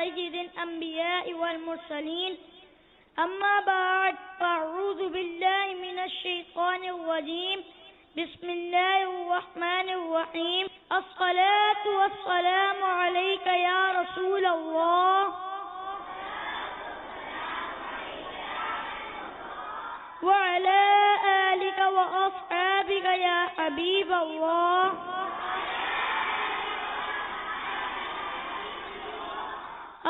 سيد الأنبياء والمرسلين أما بعد فأعوذ بالله من الشيطان الرجيم بسم الله الرحمن الرحيم الصلاة والسلام عليك يا رسول الله وعلى آلك وأصحابك يا حبيب الله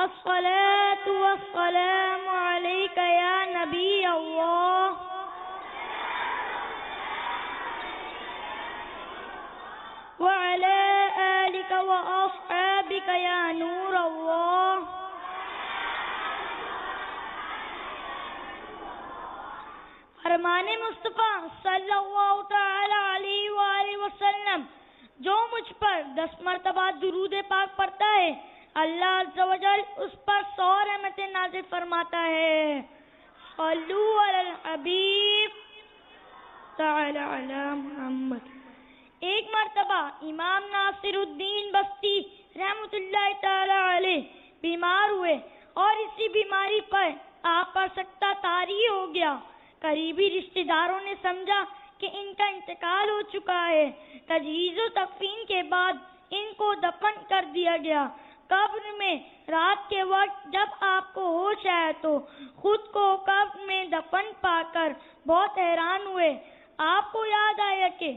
الصلاة والسلام عليك يا نبي الله وعلى آلك وأصحابك يا نور الله فرمان مصطفیٰ صلی اللہ تعالی علیہ وآلہ وسلم جو مجھ پر 10 مرتبہ درود پاک پڑھتا ہے اللہ عز و جل اس پر 100 رحمتیں نازل فرماتا ہے. صلو علی الحبیب تعالی علی محمد. ایک مرتبہ امام ناصر الدین بستی رحمت اللہ تعالی علیہ بیمار ہوئے اور اسی بیماری پر آپ پر سکتہ طاری ہو گیا. قریبی رشتہ داروں نے سمجھا کہ ان کا انتقال ہو چکا ہے. تجہیز و تکفین کے بعد ان کو دفن کر دیا گیا. قبر میں رات کے وقت جب آپ کو ہوش آیا تو خود کو قبر میں دفن پا کر بہت حیران ہوئے. آپ کو یاد آیا کہ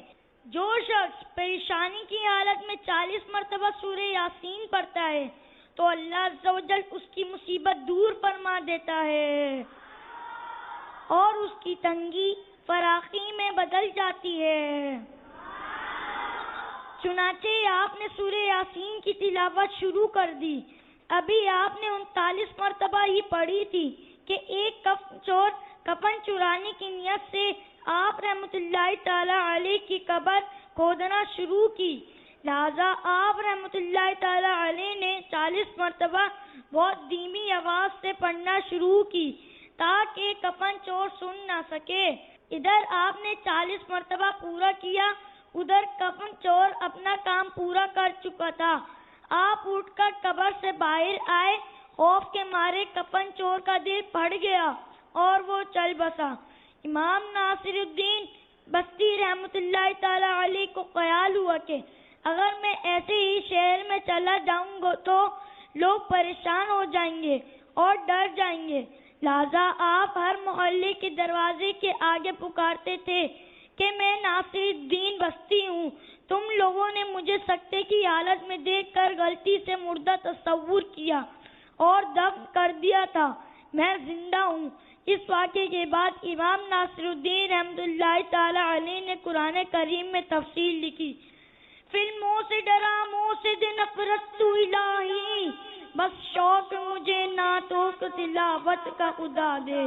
جو شخص پریشانی کی حالت میں 40 مرتبہ سورہ یاسین پڑھتا ہے تو اللہ عز و جل اس کی مصیبت دور فرما دیتا ہے اور اس کی تنگی فراخی میں بدل جاتی ہے. چنانچہ آپ نے سورہ یاسین کی تلاوت شروع کر دی. ابھی آپ نے 39 مرتبہ ہی پڑھی تھی کہ ایک کفن چور کفن چرانے کی نیت سے آپ رحمت اللہ تعالی علیہ کی قبر کھودنا شروع کی. لہذا آپ رحمت اللہ تعالی علیہ نے 40 مرتبہ بہت دھیمی آواز سے پڑھنا شروع کی تاکہ کفن چور سن نہ سکے. ادھر آپ نے 40 مرتبہ پورا کیا، ادھر کفن چور اپنا کام پورا کر چکا تھا. آپ اٹھ کر قبر سے باہر آئے. خوف کے مارے کفن چور کا دل پھٹ گیا اور وہ چل بسا. امام ناصر الدین بستی رحمت اللہ تعالی علیہ کو خیال ہوا کہ اگر میں ایسے ہی شہر میں چلا جاؤں گا تو لوگ پریشان ہو جائیں گے اور ڈر جائیں گے. لہذا آپ ہر محلے کے دروازے کے آگے پکارتے تھے کہ میں ناصر الدین بستی ہوں. تم لوگوں نے مجھے سکتے کی حالت میں دیکھ کر غلطی سے مردہ تصور کیا اور دفن کر دیا تھا. میں زندہ ہوں. اس واقعے کے بعد امام ناصر الدین رحمت اللہ تعالی علیہ نے قرآن کریم میں تفصیل لکھی. فلموں سے ڈرا منہ سے نفرت تو الہی، بس شوق مجھے نعتوں کی تلاوت کا خدا دے.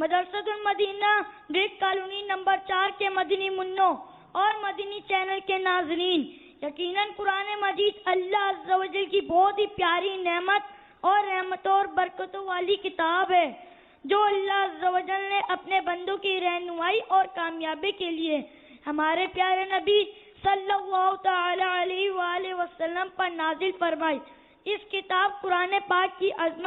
مدرسۃ المدینہ گریٹ کالونی نمبر 4 کے مدنی منوں اور مدنی چینل کے ناظرین، یقیناً قرآن مجید اللہ عز و جل کی بہت ہی پیاری نعمت اور رحمتوں اور برکتوں والی کتاب ہے جو اللہ عز و جل نے اپنے بندوں کی رہنمائی اور کامیابی کے لیے ہمارے پیارے نبی صلی اللہ تعالی علیہ وآلہ وسلم پر نازل فرمائی. اس کتاب قرآن پاک کی عظمت